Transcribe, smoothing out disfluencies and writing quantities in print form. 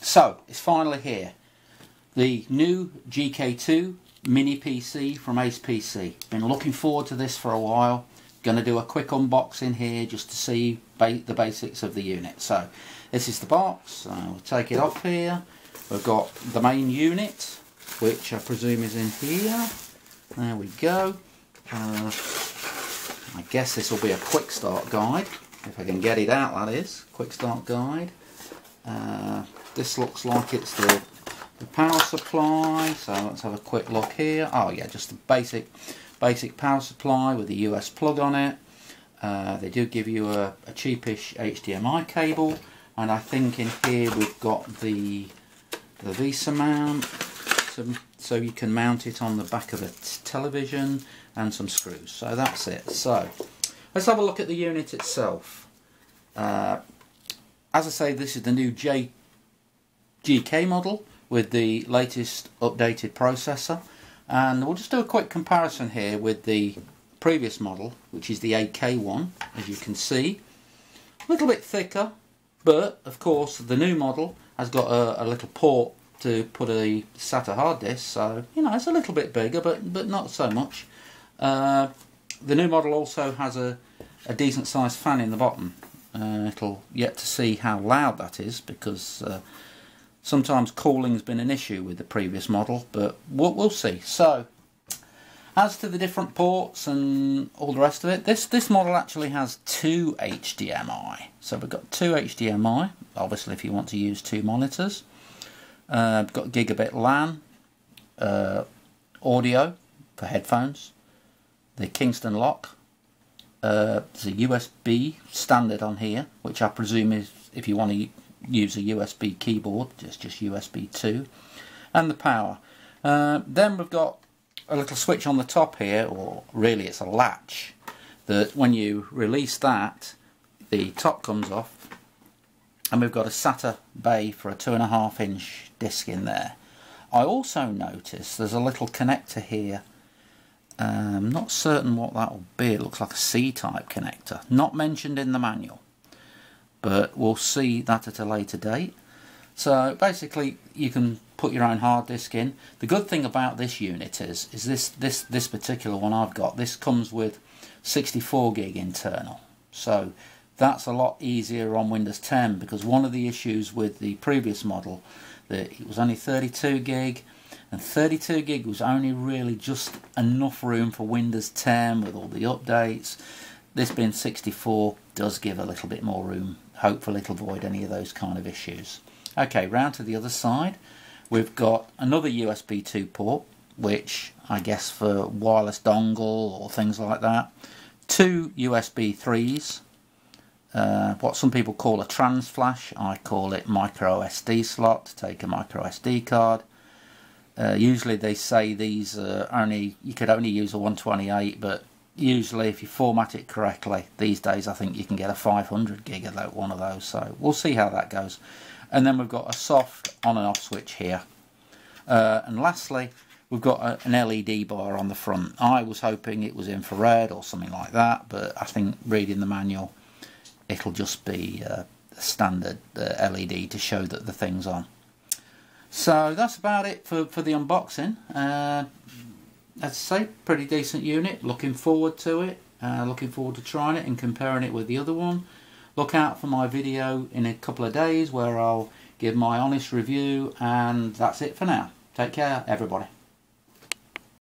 So it's finally here. The new GK2 Mini PC from ACEPC. Been looking forward to this for a while. Going to do a quick unboxing here just to see the basics of the unit. So this is the box. We'll take it off here. We've got the main unit, which I presume is in here. There we go. I guess this will be a quick start guide, if I can get it out, that is. Quick start guide. This looks like it's the power supply, so let's have a quick look here. Oh yeah, just the basic power supply with a US plug on it. They do give you a cheapish HDMI cable, and I think in here we've got the VESA mount, so you can mount it on the back of a television, and some screws. So that's it. So let's have a look at the unit itself. As I say, this is the new GK model with the latest updated processor, and we'll just do a quick comparison here with the previous model, which is the Ak1. As you can see, a little bit thicker, but of course the new model has got a little port to put a SATA hard disk, so you know, it's a little bit bigger, but not so much. The new model also has a decent sized fan in the bottom. It'll yet to see how loud that is, because sometimes cooling's been an issue with the previous model, but we'll see. So as to the different ports and all the rest of it, this model actually has two HDMI. So we've got two HDMI, obviously if you want to use two monitors. We've got gigabit LAN, audio for headphones, the Kingston lock. There's a USB standard on here, which I presume is if you want to use a USB keyboard, just USB 2, and the power. Then we've got a little switch on the top here, or really it's a latch, that when you release that, the top comes off, and we've got a SATA bay for a 2.5-inch disc in there. I also noticed there's a little connector here. I'm not certain what that will be. It looks like a C-type connector, not mentioned in the manual, but we'll see that at a later date. So basically you can put your own hard disk in. The good thing about this unit is this particular one I've got, this comes with 64 gig internal, so that's a lot easier on Windows 10, because one of the issues with the previous model, that it was only 32 gig, and 32 gig was only really just enough room for Windows 10 with all the updates. This being 64 does give a little bit more room. Hopefully it'll avoid any of those kind of issues. Okay, round to the other side, we've got another USB 2 port, which I guess for wireless dongle or things like that. Two USB 3s, what some people call a trans flash, I call it micro SD slot to take a micro SD card. Usually they say these you could only use a 128, but usually if you format it correctly, these days I think you can get a 500 gig of one of those, so we'll see how that goes. And then we've got a soft on and off switch here. And lastly, we've got an LED bar on the front. I was hoping it was infrared or something like that, but I think reading the manual, it'll just be a standard LED to show that the thing's on. So that's about it for the unboxing. As I say, pretty decent unit. Looking forward to it. Looking forward to trying it and comparing it with the other one. Look out for my video in a couple of days where I'll give my honest review, and that's it for now. Take care, everybody.